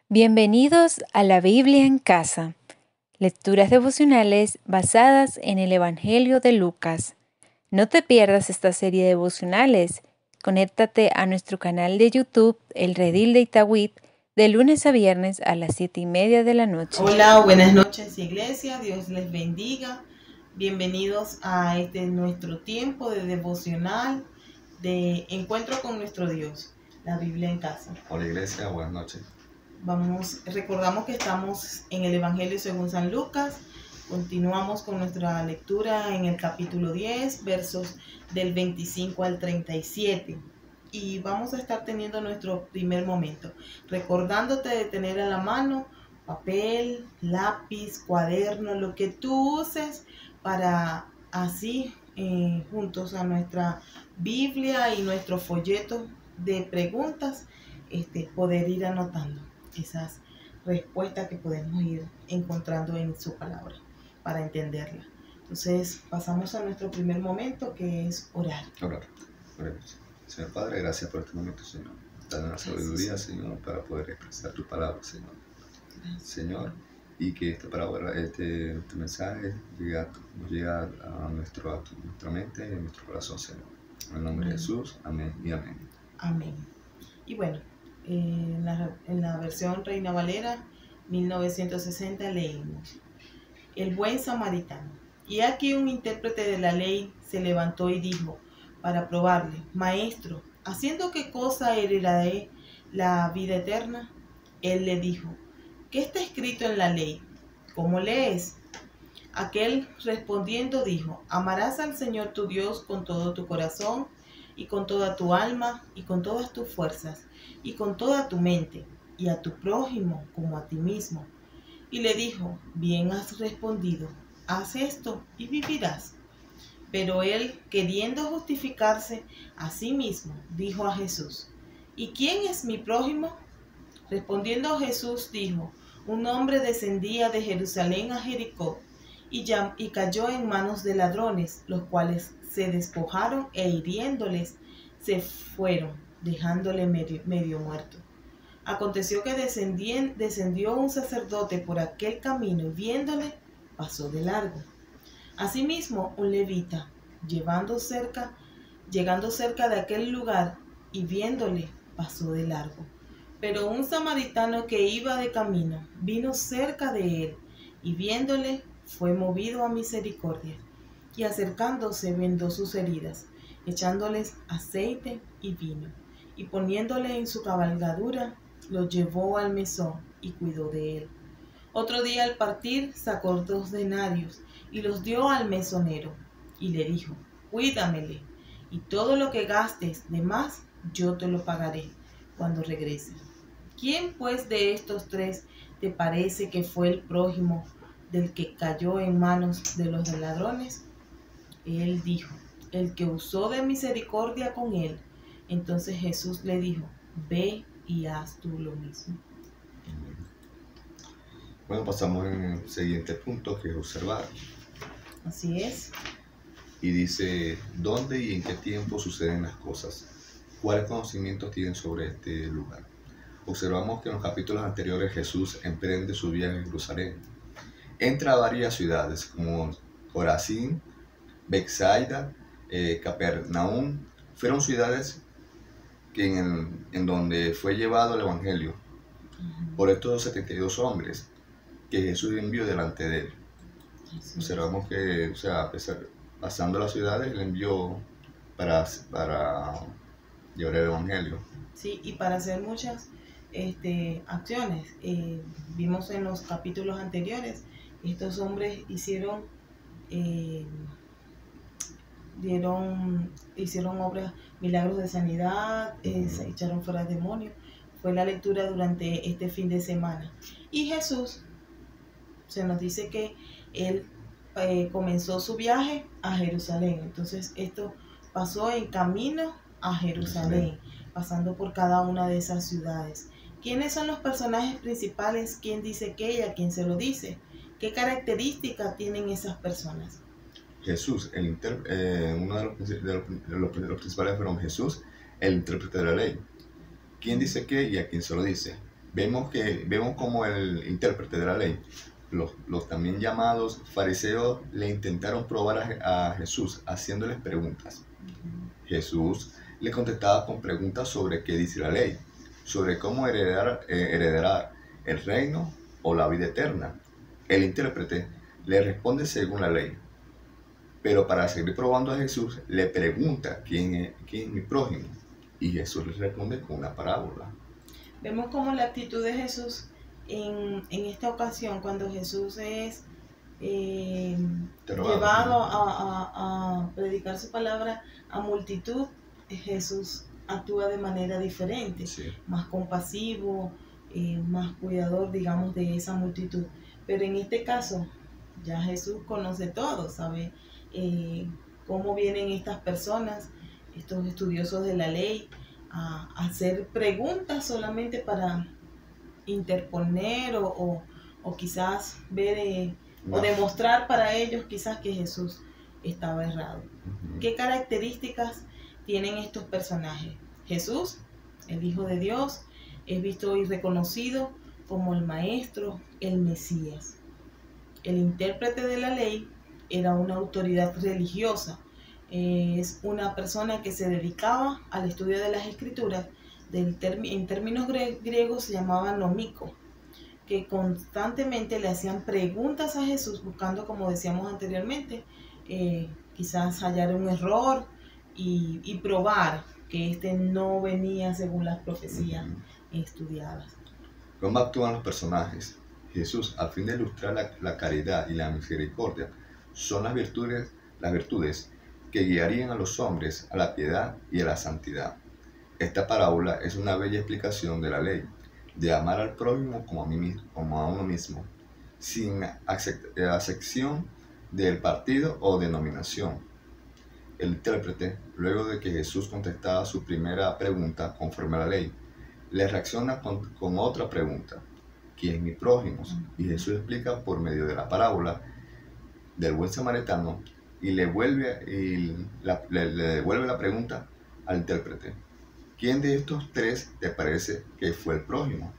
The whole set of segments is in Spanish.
Bienvenidos a la Biblia en casa, lecturas devocionales basadas en el Evangelio de Lucas. No te pierdas esta serie de devocionales. Conéctate a nuestro canal de YouTube, El Redil de Itagüí, de lunes a viernes a las 7:30 de la noche. Hola, buenas noches iglesia, Dios les bendiga. Bienvenidos a nuestro tiempo de devocional, de encuentro con nuestro Dios, la Biblia en casa. Hola iglesia, buenas noches. Recordamos que estamos en el Evangelio según San Lucas. Continuamos con nuestra lectura en el capítulo 10, versos del 25 al 37. Y vamos a estar teniendo nuestro primer momento, recordándote de tener a la mano papel, lápiz, cuaderno, lo que tú uses para así juntos a nuestra Biblia y nuestro folleto de preguntas, poder ir anotando esas respuestas que podemos ir encontrando en su palabra para entenderla. Entonces pasamos a nuestro primer momento, que es orar. Oremos. Señor Padre, gracias por este momento, Señor. Danos la sabiduría, Señor, para poder expresar tu palabra, Señor. Señor, y que esta palabra, este mensaje nos llega a nuestra mente, a nuestro corazón, Señor. En el nombre de Jesús, amén y amén. Amén. Y bueno, en la versión Reina Valera 1960 leímos: El buen samaritano. Y aquí un intérprete de la ley se levantó y dijo, para probarle: Maestro, ¿haciendo qué cosa heredaré la vida eterna? Él le dijo: ¿qué está escrito en la ley? ¿Cómo lees? Aquel respondiendo dijo: Amarás al Señor tu Dios con todo tu corazón, y con toda tu alma, y con todas tus fuerzas, y con toda tu mente, y a tu prójimo como a ti mismo. Y le dijo: Bien has respondido, haz esto y vivirás. Pero él, queriendo justificarse a sí mismo, dijo a Jesús: ¿y quién es mi prójimo? Respondiendo Jesús dijo: un hombre descendía de Jerusalén a Jericó y cayó en manos de ladrones, los cuales se despojaron e hiriéndoles se fueron, dejándole medio muerto. Aconteció que descendió un sacerdote por aquel camino y viéndole, pasó de largo. Asimismo, un levita, llegando cerca de aquel lugar y viéndole, pasó de largo. Pero un samaritano que iba de camino vino cerca de él y viéndole, fue movido a misericordia, y acercándose vendó sus heridas, echándoles aceite y vino, y poniéndole en su cabalgadura, lo llevó al mesón y cuidó de él. Otro día al partir sacó 2 denarios y los dio al mesonero, y le dijo: cuídamele, y todo lo que gastes de más yo te lo pagaré cuando regrese. ¿Quién pues de estos 3 te parece que fue el prójimo del que cayó en manos de los ladrones? Él dijo: el que usó de misericordia con él. Entonces Jesús le dijo: ve y haz tú lo mismo. Bueno, pasamos en el siguiente punto, que es observar. Así es. Y dice: ¿dónde y en qué tiempo suceden las cosas? ¿Cuáles conocimientos tienen sobre este lugar? Observamos que en los capítulos anteriores Jesús emprende su viaje a Jerusalén. Entra a varias ciudades como Corazín, Betsaida, Capernaum. Fueron ciudades en donde fue llevado el Evangelio por estos 72 hombres que Jesús envió delante de él. Observamos que, pasando las ciudades, él envió para llevar el Evangelio. Sí, y para hacer muchas acciones. Vimos en los capítulos anteriores, estos hombres hicieron obras, milagros de sanidad, se echaron fuera demonios. Fue la lectura durante este fin de semana. Y Jesús, se nos dice que él comenzó su viaje a Jerusalén. Entonces esto pasó en camino a Jerusalén, pasando por cada una de esas ciudades. ¿Quiénes son los personajes principales? ¿Quién dice qué y a quién se lo dice? ¿Qué características tienen esas personas? Jesús, uno de los principales fueron Jesús, el intérprete de la ley. ¿Quién dice qué y a quién se lo dice? vemos como el intérprete de la ley, los también llamados fariseos, le intentaron probar a Jesús haciéndoles preguntas. Jesús le contestaba con preguntas sobre qué dice la ley, sobre cómo heredar el reino o la vida eterna. El intérprete le responde según la ley, pero para seguir probando a Jesús le pregunta quién es mi prójimo, y Jesús le responde con una parábola. Vemos como la actitud de Jesús en esta ocasión, cuando Jesús es llevado a predicar su palabra a multitud, Jesús actúa de manera diferente, Sí. más compasivo, más cuidador, digamos, de esa multitud. Pero en este caso, ya Jesús conoce todo, sabe cómo vienen estas personas, estos estudiosos de la ley, a hacer preguntas solamente para interponer o quizás ver o demostrar para ellos quizás que Jesús estaba errado. ¿Qué características tienen estos personajes? Jesús, el Hijo de Dios, es visto y reconocido como el Maestro, el Mesías. El intérprete de la ley era una autoridad religiosa, es una persona que se dedicaba al estudio de las escrituras, en términos griegos se llamaba nómico, que constantemente le hacían preguntas a Jesús buscando, como decíamos anteriormente, quizás hallar un error y probar que éste no venía según las profecías estudiadas. ¿Cómo actúan los personajes? Jesús, a fin de ilustrar la caridad y la misericordia, son las virtudes que guiarían a los hombres a la piedad y a la santidad. Esta parábola es una bella explicación de la ley, de amar al prójimo como a uno mismo, sin acepción del partido o denominación. El intérprete, luego de que Jesús contestaba su primera pregunta conforme a la ley, le reacciona con otra pregunta: ¿quién es mi prójimo? Y Jesús explica por medio de la parábola del buen samaritano y le devuelve la pregunta al intérprete: ¿quién de estos tres te parece que fue el prójimo?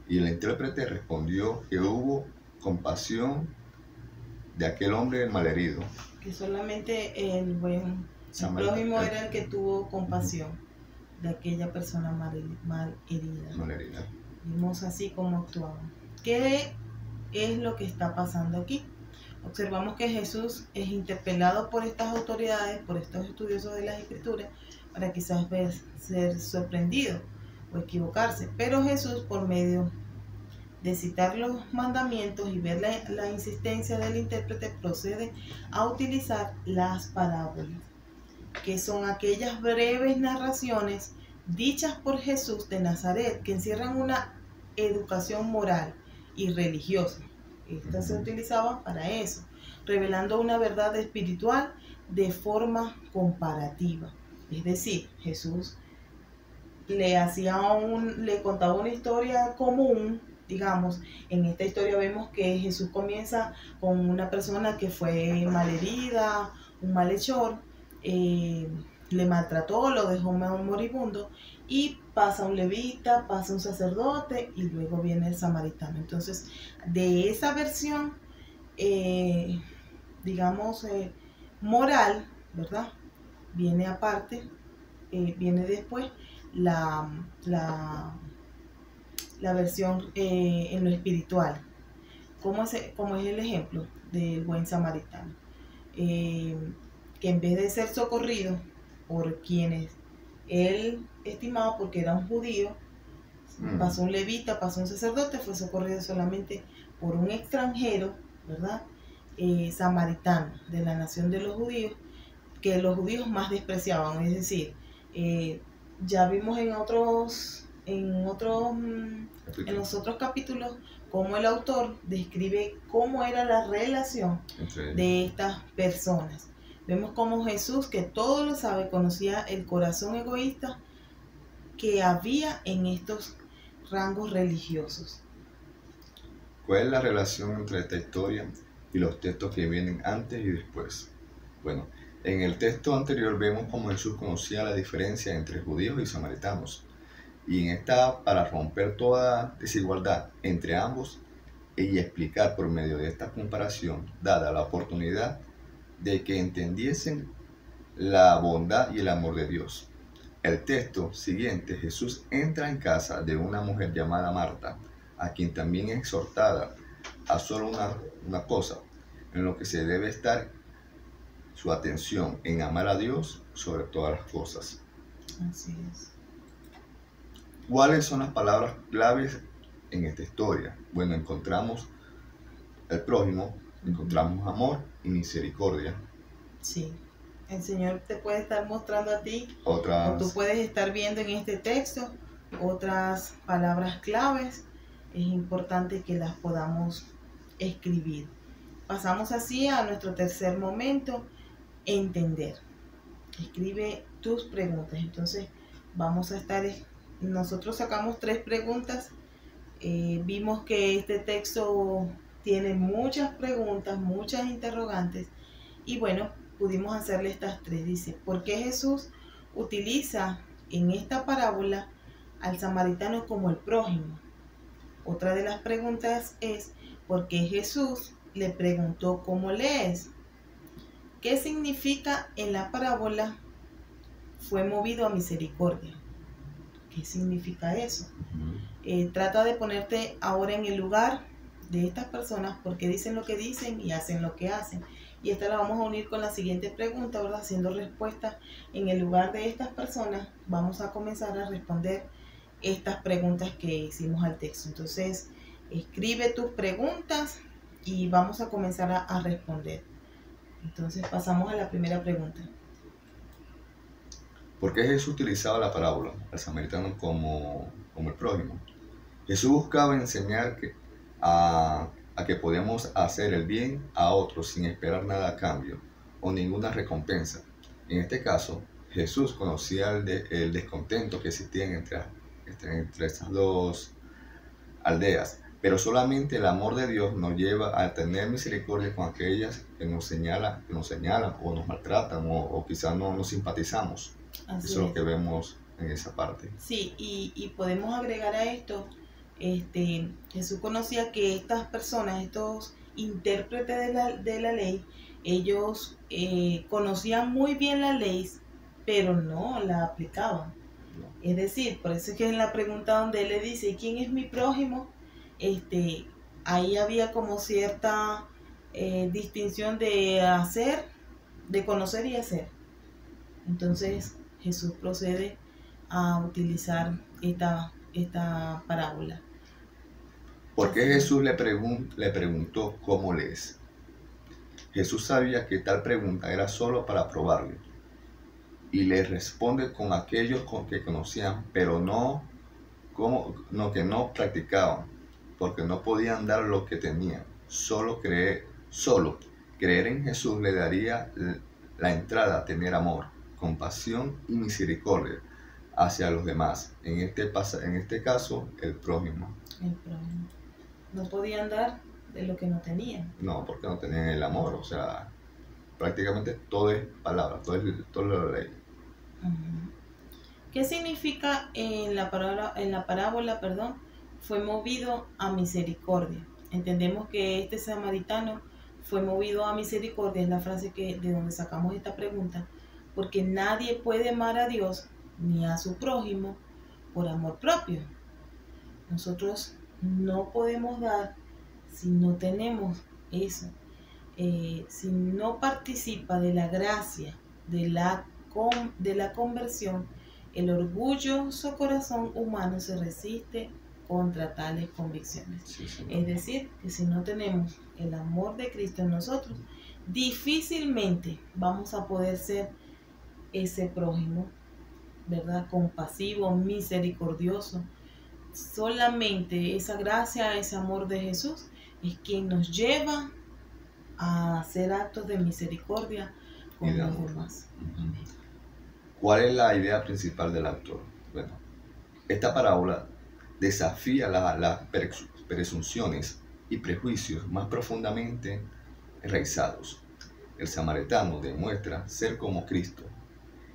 Y el intérprete respondió que hubo compasión de aquel hombre malherido. Que solamente el prójimo era el que tuvo compasión de aquella persona mal herida. Vimos así cómo actuaban. ¿Qué es lo que está pasando aquí? Observamos que Jesús es interpelado por estas autoridades, por estos estudiosos de las Escrituras, para quizás ser sorprendido o equivocarse. Pero Jesús, por medio de citar los mandamientos y ver la insistencia del intérprete, procede a utilizar las parábolas, que son aquellas breves narraciones dichas por Jesús de Nazaret, que encierran una educación moral y religiosa. Estas se utilizaban para eso, revelando una verdad espiritual de forma comparativa. Es decir, Jesús le contaba una historia común. Digamos, en esta historia vemos que Jesús comienza con una persona que fue malherida, un malhechor, le maltrató, lo dejó moribundo, y pasa un levita, pasa un sacerdote y luego viene el samaritano. Entonces, de esa versión, digamos, moral, ¿verdad? Viene aparte, viene después la versión en lo espiritual, como es el ejemplo del buen samaritano, que en vez de ser socorrido por quienes él estimaba, porque era un judío, pasó un levita, pasó un sacerdote, fue socorrido solamente por un extranjero, ¿verdad? Samaritano, de la nación de los judíos, que los judíos más despreciaban. Es decir, ya vimos en los otros capítulos cómo el autor describe cómo era la relación de estas personas. Vemos cómo Jesús, que todo lo sabe, conocía el corazón egoísta que había en estos rangos religiosos. ¿Cuál es la relación entre esta historia y los textos que vienen antes y después? Bueno, en el texto anterior vemos cómo Jesús conocía la diferencia entre judíos y samaritanos. y en esta para romper toda desigualdad entre ambos y explicar por medio de esta comparación, dada la oportunidad de que entendiesen la bondad y el amor de Dios. El texto siguiente, Jesús entra en casa de una mujer llamada Marta, a quien también es exhortada a solo una cosa, en lo que se debe estar su atención en amar a Dios sobre todas las cosas. Así es. ¿Cuáles son las palabras claves en esta historia? Bueno, encontramos el prójimo, encontramos amor y misericordia. Sí. El Señor te puede estar mostrando a ti, o tú Otras, puedes estar viendo en este texto otras palabras claves. Es importante que las podamos escribir. Pasamos así a nuestro tercer momento, entender. Escribe tus preguntas. Entonces vamos a estar, nosotros sacamos 3 preguntas. Vimos que este texto tiene muchas preguntas, muchas interrogantes, y bueno, pudimos hacerle estas 3. Dice, ¿por qué Jesús utiliza en esta parábola al samaritano como el prójimo? Otra de las preguntas es, ¿por qué Jesús le preguntó cómo lees? ¿Qué significa en la parábola fue movido a misericordia? ¿Qué significa eso? Trata de ponerte ahora en el lugar de estas personas, porque dicen lo que dicen y hacen lo que hacen. Y esta la vamos a unir con la siguiente pregunta, ¿verdad? Haciendo respuesta en el lugar de estas personas. Vamos a comenzar a responder estas preguntas que hicimos al texto. Entonces, escribe tus preguntas y vamos a comenzar a responder. Entonces, pasamos a la primera pregunta. ¿Por qué Jesús utilizaba la parábola al samaritano como el prójimo? Jesús buscaba enseñar a que podemos hacer el bien a otros sin esperar nada a cambio o ninguna recompensa. En este caso, Jesús conocía el descontento que existía entre estas dos aldeas, pero solamente el amor de Dios nos lleva a tener misericordia con aquellas que nos señalan o nos maltratan o quizás no nos simpatizamos. Así Eso es lo que vemos en esa parte. Sí, y podemos agregar a esto, Jesús conocía que estas personas, estos intérpretes de la ley, ellos conocían muy bien la ley, pero no la aplicaban. Es decir, por eso es que en la pregunta donde él le dice, ¿quién es mi prójimo? Ahí había como cierta distinción de hacer, de conocer y hacer. Entonces Jesús procede a utilizar esta parábola. ¿Por qué Jesús le preguntó cómo lees? Jesús sabía que tal pregunta era solo para probarle y le responde con aquellos que conocían, pero que no practicaban, porque no podían dar lo que tenían. Solo creer en Jesús le daría la entrada a tener amor, compasión y misericordia hacia los demás. En este caso, el prójimo. El prójimo. No podían dar de lo que no tenían. No, porque no tenían el amor. O sea, prácticamente todo es palabra, todo es la ley. Uh-huh. ¿Qué significa en la parábola, fue movido a misericordia? Entendemos que este samaritano fue movido a misericordia, es la frase de donde sacamos esta pregunta, porque nadie puede amar a Dios ni a su prójimo por amor propio. Nosotros no podemos dar si no tenemos eso. Si no participa de la gracia, de la conversión, el orgulloso corazón humano se resiste contra tales convicciones. Sí. Es decir, que si no tenemos el amor de Cristo en nosotros, difícilmente vamos a poder ser ese prójimo, ¿verdad? Compasivo, misericordioso. Solamente esa gracia, ese amor de Jesús es quien nos lleva a hacer actos de misericordia con los demás. ¿Cuál es la idea principal del autor? Bueno, esta parábola desafía las presunciones y prejuicios más profundamente enraizados. El samaritano demuestra ser como Cristo.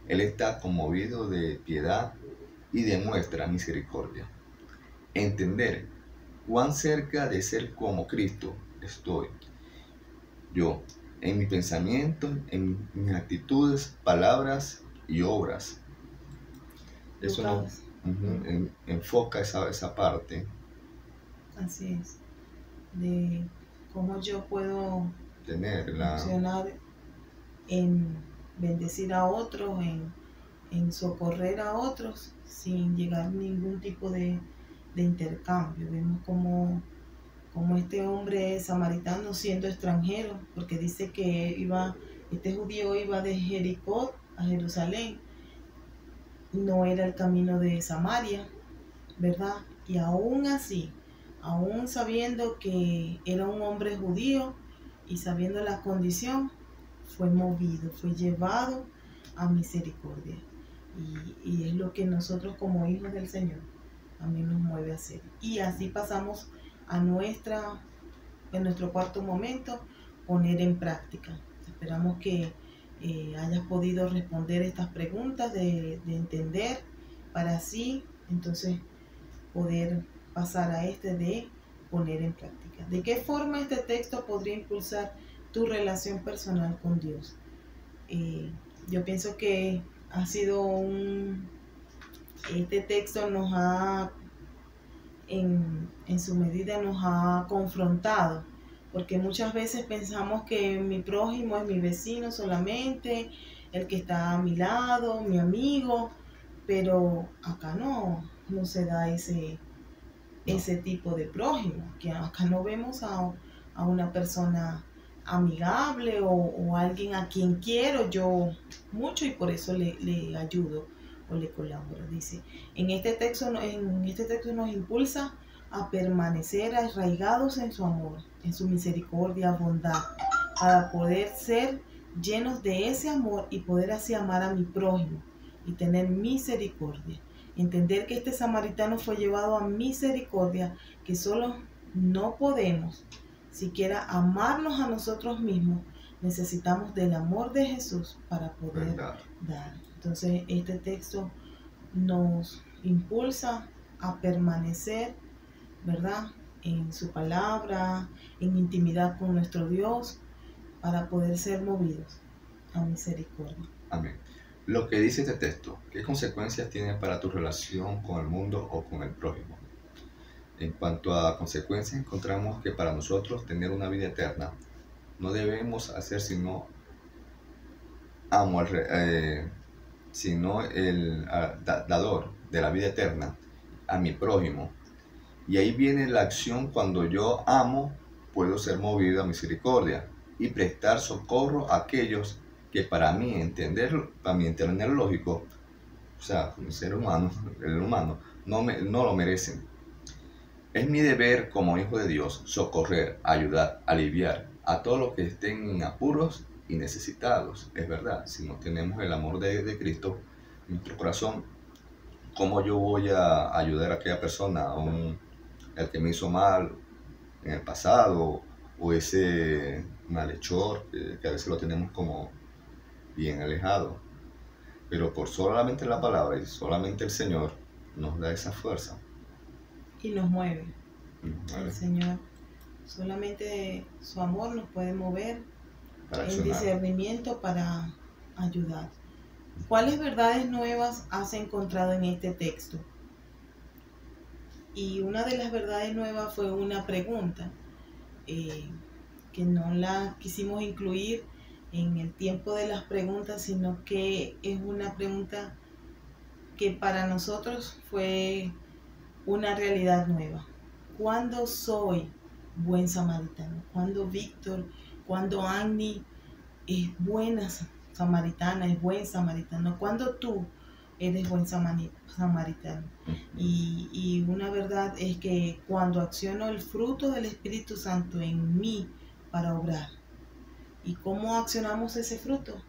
Él está conmovido de piedad y demuestra misericordia. Entender cuán cerca de ser como Cristo estoy yo, en mi pensamiento, en mis actitudes, palabras y obras. Eso nos enfoca esa parte. Así es, de cómo yo puedo funcionar en bendecir a otros, en socorrer a otros, sin llegar a ningún tipo de intercambio. Vemos como este hombre samaritano, siendo extranjero, porque dice que este judío iba de Jericó a Jerusalén, no era el camino de Samaria, ¿verdad? Y aún así, aún sabiendo que era un hombre judío y sabiendo la condición, fue movido, fue llevado a misericordia. Y es lo que nosotros como hijos del Señor también nos mueve a hacer. Y así pasamos a en nuestro cuarto momento, poner en práctica. Esperamos que hayas podido responder estas preguntas, de entender, para así entonces poder pasar a de poner en práctica. ¿De qué forma este texto podría impulsar tu relación personal con Dios? Yo pienso que ha sido este texto nos ha, en su medida nos ha confrontado, porque muchas veces pensamos que mi prójimo es mi vecino solamente, el que está a mi lado, mi amigo, pero acá no se da ese tipo de prójimo, que acá no vemos a una persona amigable o alguien a quien quiero yo mucho y por eso le ayudo o le colaboro. Dice, en este texto nos impulsa a permanecer arraigados en su amor, en su misericordia, bondad, para poder ser llenos de ese amor y poder así amar a mi prójimo y tener misericordia. Entender que este samaritano fue llevado a misericordia, que solo no podemos siquiera amarnos a nosotros mismos, necesitamos del amor de Jesús para poder dar. Entonces este texto nos impulsa a permanecer, ¿verdad?, en su palabra, en intimidad con nuestro Dios, para poder ser movidos a misericordia. Amén. Lo que dice este texto, ¿qué consecuencias tiene para tu relación con el mundo o con el prójimo? En cuanto a consecuencias, encontramos que para nosotros tener una vida eterna no debemos hacer sino el dador de la vida eterna a mi prójimo. Y ahí viene la acción: cuando yo amo, puedo ser movido a misericordia y prestar socorro a aquellos que para mí entender lógico, o sea, el ser humano, no lo merecen. Es mi deber como hijo de Dios socorrer, ayudar, aliviar a todos los que estén en apuros y necesitados. Es verdad, si no tenemos el amor de Cristo en nuestro corazón, ¿cómo yo voy a ayudar a aquella persona, el que me hizo mal en el pasado, o ese malhechor que a veces lo tenemos como bien alejado? Pero por solamente la palabra y solamente el Señor nos da esa fuerza. Y nos mueve. El Señor, solamente su amor nos puede mover en discernimiento para ayudar. ¿Cuáles verdades nuevas has encontrado en este texto? Y una de las verdades nuevas fue una pregunta que no la quisimos incluir en el tiempo de las preguntas, sino que es una pregunta que para nosotros fue una realidad nueva. ¿Cuándo soy buen samaritano? ¿Cuándo Víctor, cuándo Annie es buena samaritana, es buen samaritano? ¿Cuándo tú eres buen samaritano? Y una verdad es que cuando acciono el fruto del Espíritu Santo en mí para obrar. ¿Y cómo accionamos ese fruto?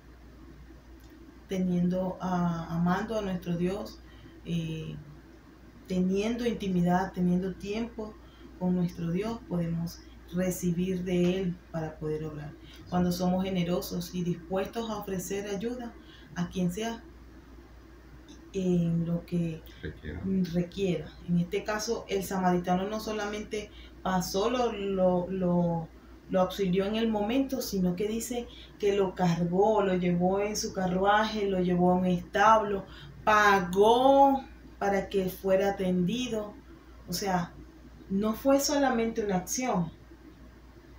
Amando a nuestro Dios, teniendo intimidad, teniendo tiempo con nuestro Dios, podemos recibir de Él para poder obrar. Cuando somos generosos y dispuestos a ofrecer ayuda a quien sea, en lo que requiera. En este caso, el samaritano no solamente pasó, lo auxilió en el momento, sino que dice que lo cargó, lo llevó en su carruaje, lo llevó a un establo, pagó para que fuera atendido. O sea, no fue solamente una acción,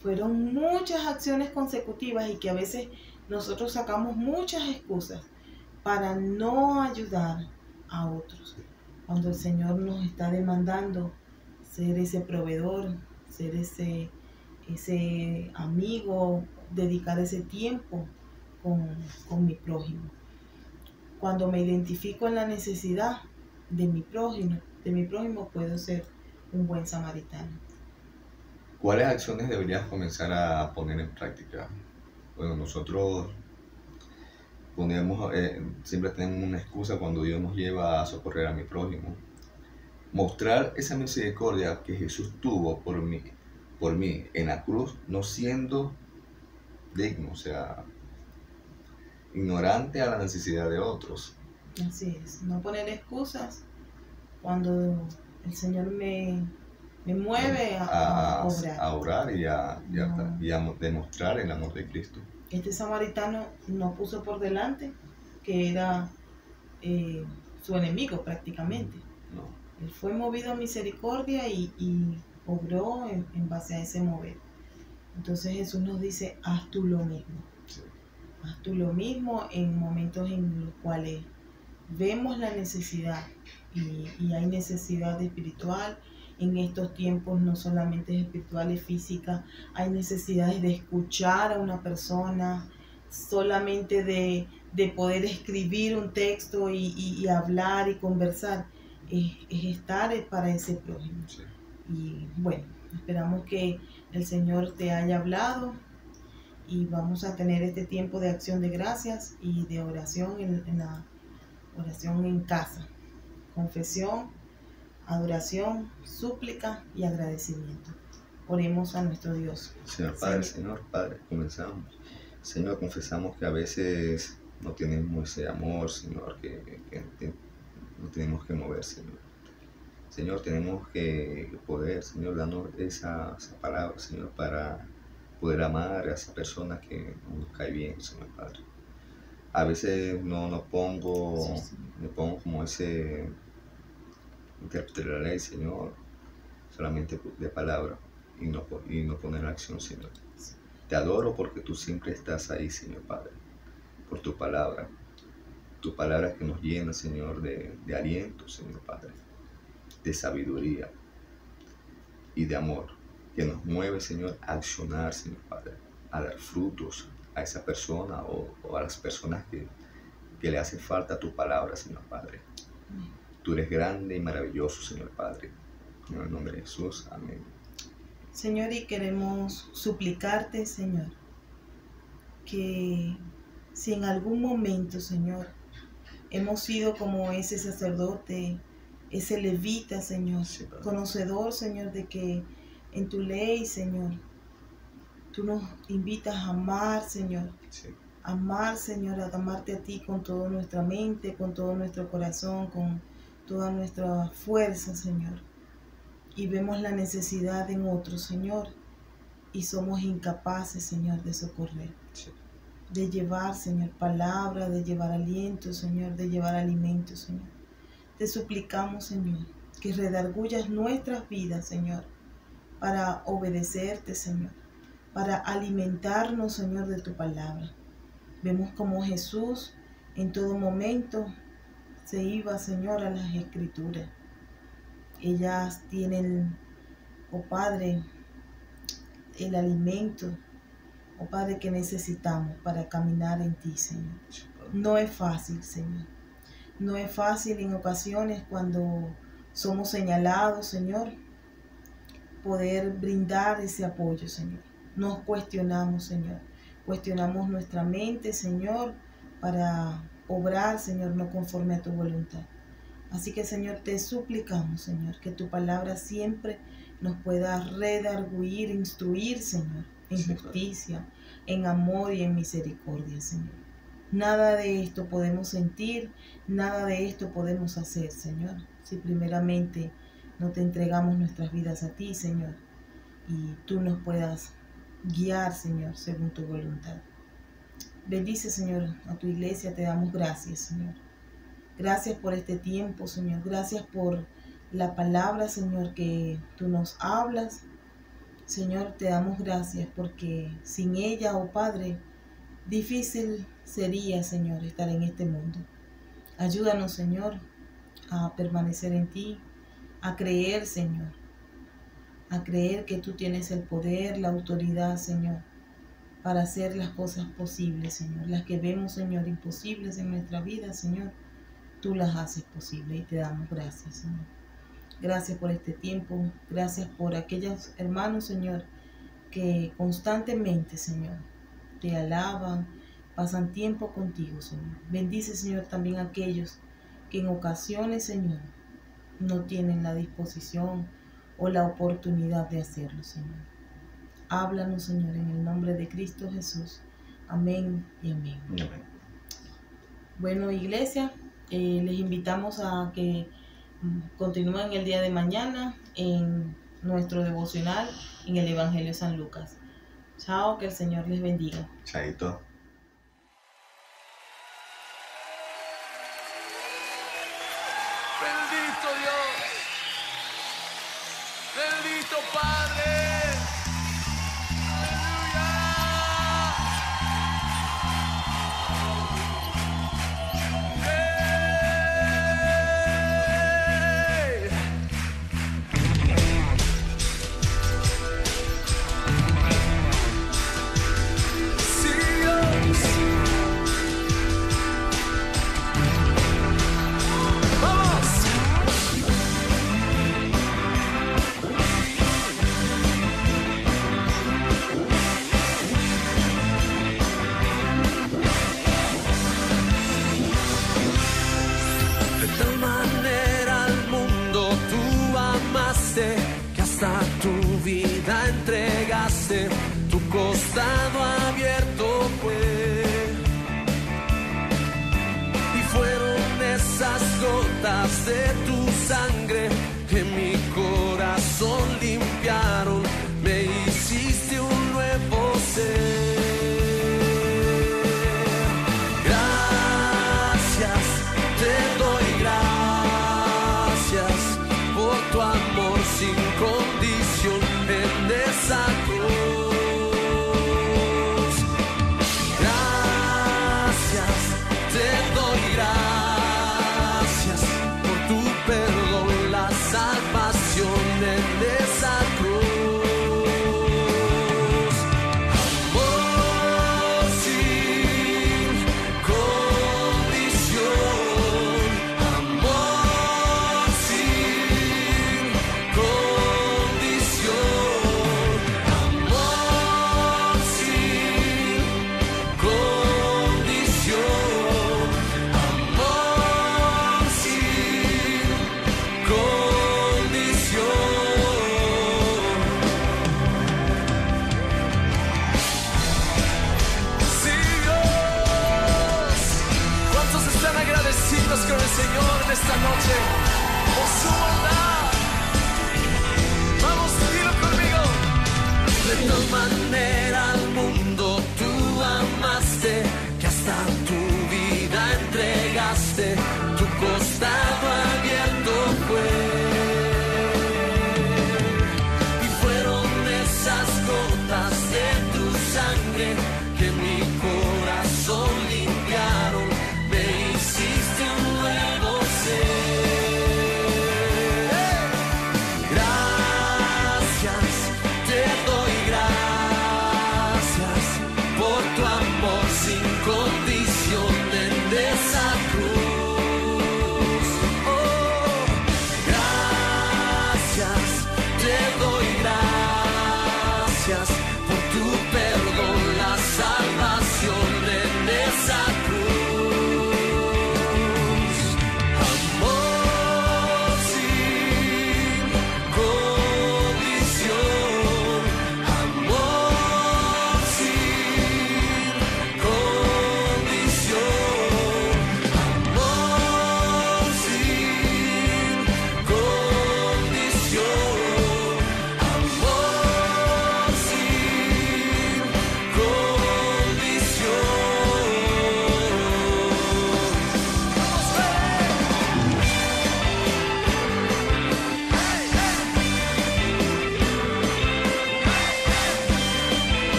fueron muchas acciones consecutivas y que a veces nosotros sacamos muchas excusas para no ayudar a otros. Cuando el Señor nos está demandando ser ese proveedor, ser ese amigo, dedicar ese tiempo con mi prójimo. Cuando me identifico en la necesidad de mi prójimo, puedo ser un buen samaritano. ¿Cuáles acciones deberías comenzar a poner en práctica? Bueno, nosotros siempre tenemos una excusa cuando Dios nos lleva a socorrer a mi prójimo. Mostrar esa misericordia que Jesús tuvo por mí en la cruz, no siendo digno, o sea, ignorante a la necesidad de otros. Así es, no poner excusas cuando el Señor me mueve a obrar. A orar y a demostrar el amor de Cristo. Este samaritano no puso por delante que era su enemigo prácticamente. No. Él fue movido a misericordia y obró en base a ese mover. Entonces Jesús nos dice, haz tú lo mismo. Sí. Haz tú lo mismo en momentos en los cuales vemos la necesidad y hay necesidad espiritual. En estos tiempos no solamente es espiritual, es física. Hay necesidades de escuchar a una persona, solamente de poder escribir un texto y hablar y conversar. Es estar para ese prójimo. Sí. Y bueno, esperamos que el Señor te haya hablado y vamos a tener este tiempo de acción de gracias y de oración en la oración en casa. Confesión, adoración, súplica y agradecimiento. Oremos a nuestro Dios. Señor Padre, comenzamos. Señor, confesamos que a veces no tenemos ese amor, Señor, que no tenemos que mover, Señor. Señor, tenemos que poder, Señor, darnos esa palabra, Señor, para poder amar a esa persona que nos cae bien, Señor Padre. A veces me pongo como ese intérprete de la ley, Señor, solamente de palabra y no poner en acción, Señor. Te adoro porque tú siempre estás ahí, Señor Padre, por tu palabra que nos llena, Señor, de aliento, Señor Padre, de sabiduría y de amor, que nos mueve, Señor, a accionar, Señor Padre, a dar frutos a esa persona o a las personas que le hace falta tu palabra, Señor Padre. Tú eres grande y maravilloso, Señor Padre. En el nombre de Jesús, amén. Señor, y queremos suplicarte, Señor, que si en algún momento, Señor, hemos sido como ese sacerdote, ese levita, Señor, sí, conocedor, Señor, de que en tu ley, Señor, tú nos invitas a amar, Señor. Sí. Amar, Señor, a amarte a ti con toda nuestra mente, con todo nuestro corazón, con toda nuestra fuerza, Señor. Y vemos la necesidad en otros, Señor, y somos incapaces, Señor, de socorrer. Sí. De llevar, Señor, palabra, de llevar aliento, Señor, de llevar alimento, Señor. Te suplicamos, Señor, que redargullas nuestras vidas, Señor, para obedecerte, Señor, para alimentarnos, Señor, de tu palabra. Vemos como Jesús en todo momento se iba, Señor, a las Escrituras. Ellas tienen, oh Padre, el alimento, oh Padre, que necesitamos para caminar en ti, Señor. No es fácil, Señor. No es fácil en ocasiones cuando somos señalados, Señor, poder brindar ese apoyo, Señor. Nos cuestionamos, Señor. Cuestionamos nuestra mente, Señor, para obrar, Señor, no conforme a tu voluntad. Así que, Señor, te suplicamos, Señor, que tu palabra siempre nos pueda redarguir, instruir, Señor, en justicia, en amor y en misericordia, Señor. Nada de esto podemos sentir, nada de esto podemos hacer, Señor, si primeramente no te entregamos nuestras vidas a ti, Señor, y tú nos puedas guiar, Señor, según tu voluntad. Bendice, Señor, a tu iglesia, te damos gracias, Señor. Gracias por este tiempo, Señor. Gracias por la palabra, Señor, que tú nos hablas. Señor, te damos gracias porque sin ella, oh Padre, difícil sería, Señor, estar en este mundo. Ayúdanos, Señor, a permanecer en ti, a creer, Señor, a creer que tú tienes el poder, la autoridad, Señor, para hacer las cosas posibles, Señor. Las que vemos, Señor, imposibles en nuestra vida, Señor, tú las haces posibles y te damos gracias, Señor. Gracias por este tiempo, gracias por aquellos hermanos, Señor, que constantemente, Señor, te alaban, pasan tiempo contigo, Señor. Bendice, Señor, también a aquellos que en ocasiones, Señor, no tienen la disposición o la oportunidad de hacerlo, Señor. Háblanos, Señor, en el nombre de Cristo Jesús. Amén y amén. Amén. Bueno, iglesia, les invitamos a que continúen el día de mañana en nuestro devocional en el Evangelio de San Lucas. Chao, que el Señor les bendiga. Chaito. Bendito Dios, bendito Padre. Que hasta tu vida entregaste, tu costado abierto fue, y fueron esas gotas de tu sangre que mi corazón limpiaron, me hiciste un nuevo ser. Gracias, te doy gracias por tu amor sin condición en esa cruz. Gracias, te doy gracias por tu perdón, la salvación en esa cruz. Amor sin condición, amor sin condición, amor sin condición, amor sin condición. Sí, Dios, ¿cuántos están agradecidos con el Señor en esta noche por su bondad? Vamos, dilo conmigo. De tal manera al mundo tú amaste, que hasta tu vida entregaste, tu costado abierto fue, y fueron esas gotas de tu sangre que mi corazón limpiaron, me hiciste un nuevo ser. Gracias, te doy gracias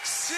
Sí,